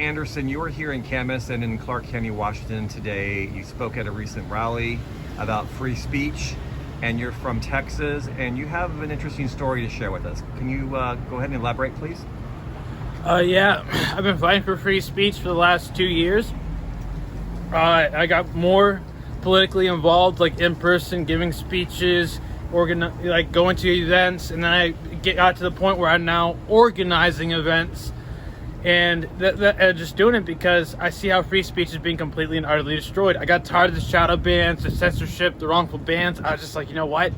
Anderson, you are here in Camas and in Clark County, Washington today. You spoke at a recent rally about free speech, and you're from Texas, and you have an interesting story to share with us. Can you go ahead and elaborate, please? Yeah, I've been fighting for free speech for the last 2 years. I got more politically involved, like in person, giving speeches, like going to events, and then I got to the point where I'm now organizing events, and just doing it because I see how free speech is being completely and utterly destroyed. I got tired of the shadow bans, the censorship, the wrongful bans. I was just like, you know what?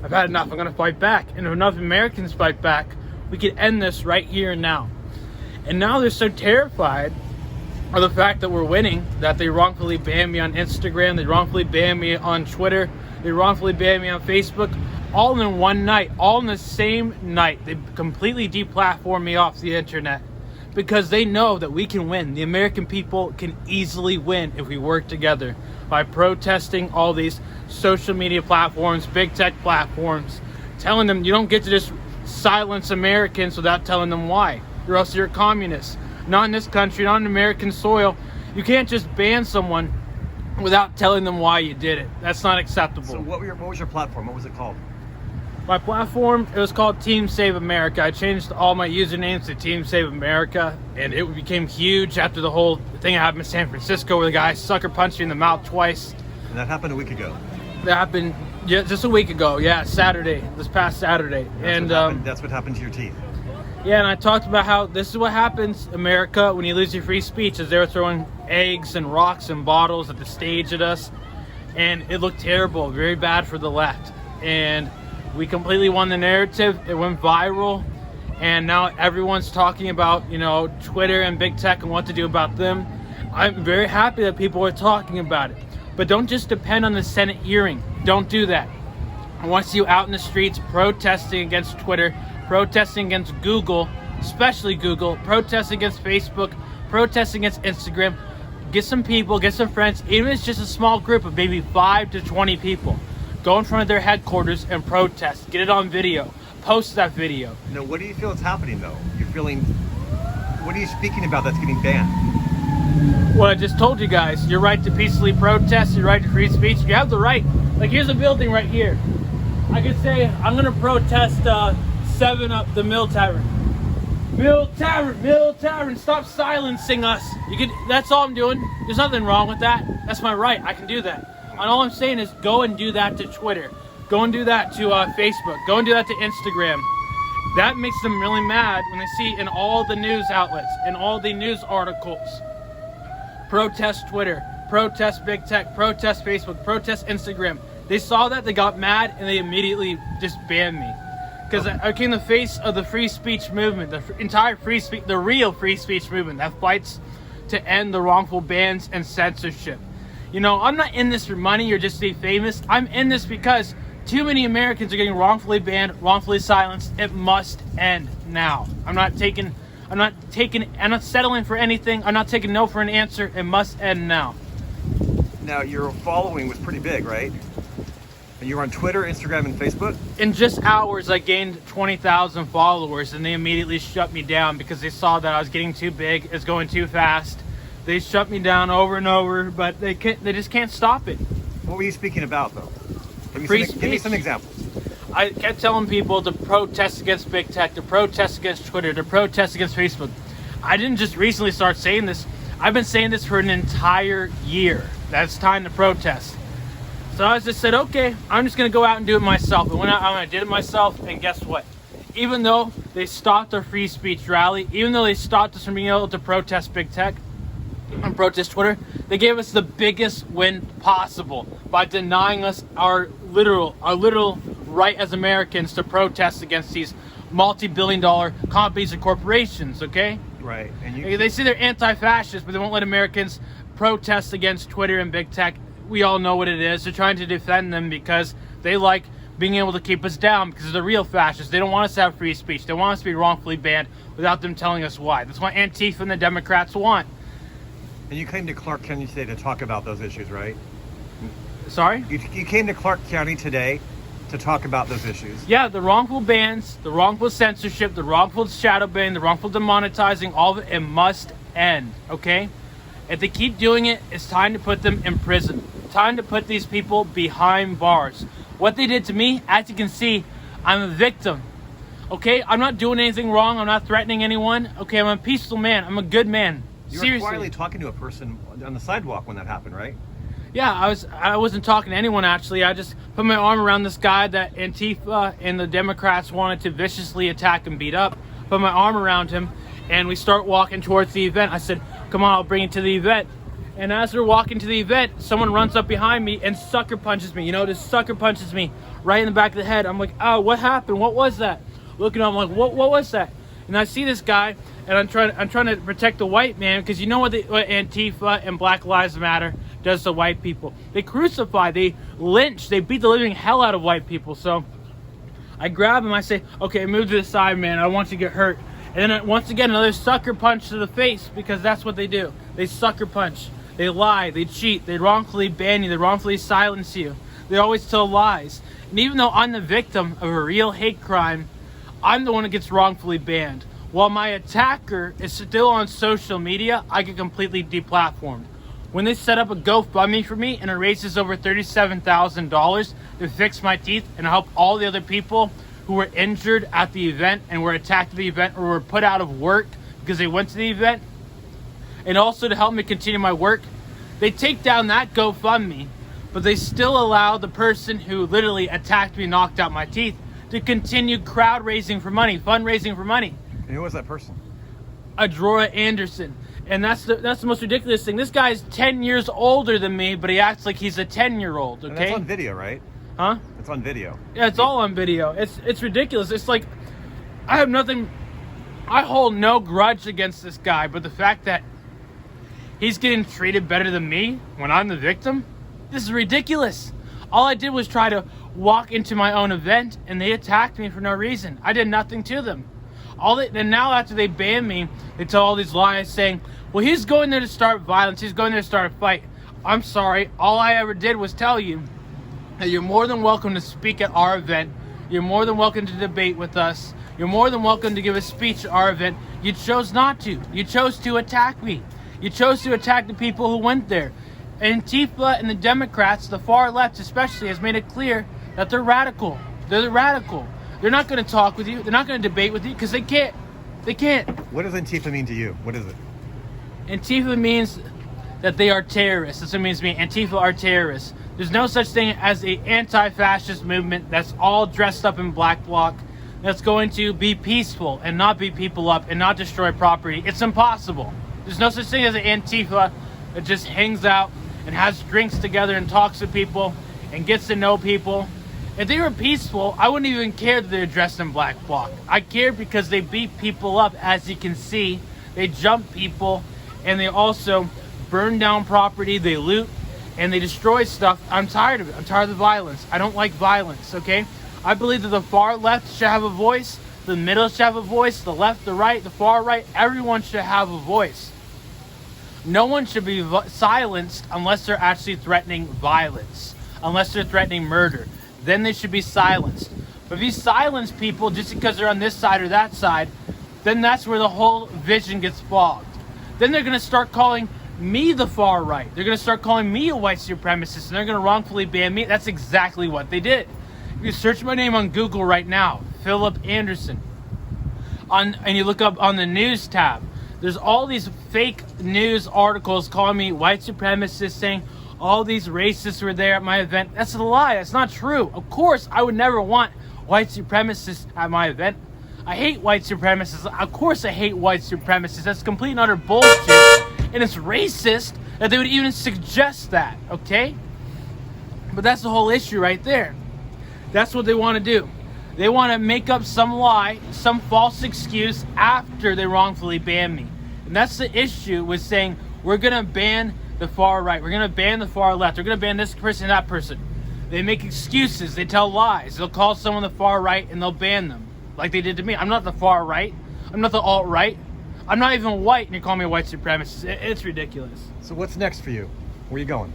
I've had enough. I'm going to fight back. And if enough Americans fight back, we can end this right here and now. And now they're so terrified of the fact that we're winning that they wrongfully banned me on Instagram, they wrongfully banned me on Twitter, they wrongfully banned me on Facebook, all in one night, all in the same night. They completely deplatformed me off the internet because they know that we can win. The American people can easily win if we work together by protesting all these social media platforms, big tech platforms, telling them you don't get to just silence Americans without telling them why. Or else you're a communist. Not in this country, not on American soil. You can't just ban someone without telling them why you did it. That's not acceptable. So what was your platform? What was it called? My platform, it was called Team Save America. I changed all my usernames to Team Save America, and it became huge after the whole thing happened in San Francisco where the guy sucker punched me in the mouth twice. And that happened a week ago. That happened just a week ago. Yeah, Saturday, this past Saturday. That's what happened to your teeth. Yeah, and I talked about how this is what happens, America, when you lose your free speech, as they were throwing eggs and rocks and bottles at the stage at us. And it looked terrible, very bad for the left. And we completely won the narrative. It went viral. And now everyone's talking about, Twitter and big tech and what to do about them. I'm very happy that people are talking about it. But don't just depend on the Senate hearing. Don't do that. I want to see you out in the streets protesting against Twitter, protesting against Google, especially Google, protesting against Facebook, protesting against Instagram. Get some people, get some friends, even if it's just a small group of maybe 5 to 20 people. Go in front of their headquarters and protest. Get it on video. Post that video. No, what do you feel is happening, though? What are you speaking about that's getting banned? Well, I just told you guys, your right to peacefully protest, your right to free speech, you have the right. Like, here's a building right here. I could say, I'm going to protest 7-Up, the Mill Tavern. Mill Tavern, stop silencing us. That's all I'm doing. There's nothing wrong with that. That's my right. I can do that. And all I'm saying is go and do that to Twitter. Go and do that to Facebook. Go and do that to Instagram. That makes them really mad when they see in all the news outlets, in all the news articles, protest Twitter, protest big tech, protest Facebook, protest Instagram. They saw that, they got mad, and they immediately just banned me. Because I became the face of the free speech movement, the entire free speech, the real free speech movement that fights to end the wrongful bans and censorship. I'm not in this for money or just to be famous. I'm in this because too many Americans are getting wrongfully banned, wrongfully silenced. It must end now. I'm not settling for anything. I'm not taking no for an answer. It must end now. Now, your following was pretty big, right? And you were on Twitter, Instagram, and Facebook? In just hours, I gained 20,000 followers, and they immediately shut me down because they saw that I was getting too big, it's going too fast. They shut me down over and over, but they just can't stop it. What were you speaking about, though? Give me some examples. I kept telling people to protest against big tech, to protest against Twitter, to protest against Facebook. I didn't just recently start saying this. I've been saying this for an entire year. That's time to protest. So I just said, okay, I'm just going to go out and do it myself. I went out and I did it myself, and guess what? Even though they stopped our free speech rally, even though they stopped us from being able to protest big tech and protest Twitter, they gave us the biggest win possible by denying us our literal right as Americans to protest against these multi-billion-dollar companies and corporations, okay? Right. And they say they're anti-fascist, but they won't let Americans protest against Twitter and big tech. We all know what it is. They're trying to defend them because they like being able to keep us down because they're the real fascists. They don't want us to have free speech. They want us to be wrongfully banned without them telling us why. That's what Antifa and the Democrats want. And you came to Clark County today to talk about those issues, right? Sorry? You came to Clark County today to talk about those issues. Yeah, the wrongful bans, the wrongful censorship, the wrongful shadow ban, the wrongful demonetizing, all of it must end, okay? If they keep doing it, it's time to put them in prison. Time to put these people behind bars. What they did to me, as you can see, I'm a victim. Okay, I'm not doing anything wrong. I'm not threatening anyone. Okay, I'm a peaceful man. I'm a good man. You Seriously. were quietly talking to a person on the sidewalk when that happened, right? Yeah, I wasn't talking to anyone, actually. I just put my arm around this guy that Antifa and the Democrats wanted to viciously attack and beat up. Put my arm around him, and we start walking towards the event. I said, come on, I'll bring you to the event. And as we're walking to the event, someone runs up behind me and sucker punches me. You know, just sucker punches me right in the back of the head. I'm like, oh, what happened? What was that? Looking at him, I'm like, what was that? And I see this guy, and I'm trying to protect the white man, because you know what Antifa and Black Lives Matter does to white people. They crucify, they lynch, they beat the living hell out of white people. So I grab him, I say, okay, move to the side, man, I don't want you to get hurt. And then once again, another sucker punch to the face, because that's what they do. They sucker punch, they lie, they cheat, they wrongfully ban you, they wrongfully silence you. They always tell lies. And even though I'm the victim of a real hate crime, I'm the one that gets wrongfully banned. While my attacker is still on social media, I get completely deplatformed. When they set up a GoFundMe for me and it raises over $37,000 to fix my teeth and help all the other people who were injured at the event and were attacked at the event or were put out of work because they went to the event, and also to help me continue my work, they take down that GoFundMe, but they still allow the person who literally attacked me, knocked out my teeth, to continue crowd raising for money, fundraising for money. And who was that person? Adroa Anderson. And that's the most ridiculous thing. This guy's 10 years older than me, but he acts like he's a 10-year-old, okay? And that's on video, right? Huh? It's on video. Yeah, it's all on video. It's ridiculous. It's like, I hold no grudge against this guy, but the fact that he's getting treated better than me when I'm the victim, this is ridiculous. All I did was try to walk into my own event, and they attacked me for no reason. I did nothing to them. And now after they ban me, they tell all these lies saying, well, he's going there to start violence. He's going there to start a fight. I'm sorry. All I ever did was tell you that you're more than welcome to speak at our event. You're more than welcome to debate with us. You're more than welcome to give a speech at our event. You chose not to. You chose to attack me. You chose to attack the people who went there. Antifa and the Democrats, the far left especially, has made it clear that they're radical. They're radical. They're not going to talk with you. They're not going to debate with you because they can't. They can't. What does Antifa mean to you? What is it? Antifa means that they are terrorists. That's what it means to me. Antifa are terrorists. There's no such thing as an anti-fascist movement that's all dressed up in black bloc that's going to be peaceful and not beat people up and not destroy property. It's impossible. There's no such thing as an Antifa that just hangs out and has drinks together and talks to people and gets to know people. If they were peaceful, I wouldn't even care that they're dressed in black bloc. I care because they beat people up, as you can see. They jump people, and they also burn down property, they loot, and they destroy stuff. I'm tired of it. I'm tired of the violence. I don't like violence, okay? I believe that the far left should have a voice, the middle should have a voice, the left, the right, the far right, everyone should have a voice. No one should be silenced unless they're actually threatening violence, unless they're threatening murder. Then they should be silenced. But if you silence people just because they're on this side or that side, then that's where the whole vision gets fogged. Then they're going to start calling me the far right. They're going to start calling me a white supremacist, and they're going to wrongfully ban me. That's exactly what they did. If you search my name on Google right now, Philip Anderson, and you look up on the news tab, there's all these fake news articles calling me white supremacist, saying all these racists were there at my event. That's a lie. That's not true. Of course, I would never want white supremacists at my event. I hate white supremacists. Of course I hate white supremacists. That's complete and utter bullshit. And it's racist that they would even suggest that, okay? But that's the whole issue right there. That's what they want to do. They want to make up some lie, some false excuse after they wrongfully ban me. And that's the issue with saying, we're going to ban the far right. We're going to ban the far left. We're going to ban this person and that person. They make excuses. They tell lies. They'll call someone the far right and they'll ban them. Like they did to me. I'm not the far right. I'm not the alt-right. I'm not even white and you call me a white supremacist. It's ridiculous. So what's next for you? Where are you going?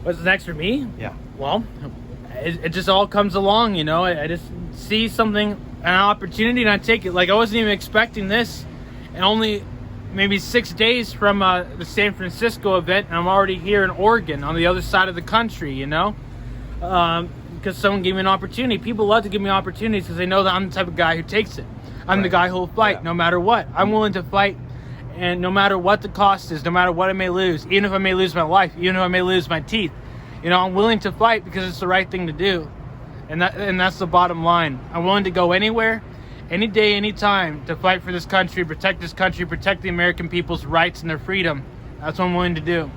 What's next for me? Yeah. Well, it just all comes along, you know. I just see something, an opportunity, and I take it. Like I wasn't even expecting this. And only maybe 6 days from the San Francisco event, and I'm already here in Oregon on the other side of the country, you know? Because someone gave me an opportunity. People love to give me opportunities because they know that I'm the type of guy who takes it. I'm the guy who will fight no matter what. I'm willing to fight, and no matter what the cost is, no matter what I may lose, even if I may lose my life, even if I may lose my teeth, you know, I'm willing to fight because it's the right thing to do. And that's the bottom line. I'm willing to go anywhere, any day, any time to fight for this country, protect the American people's rights and their freedom. That's what I'm willing to do.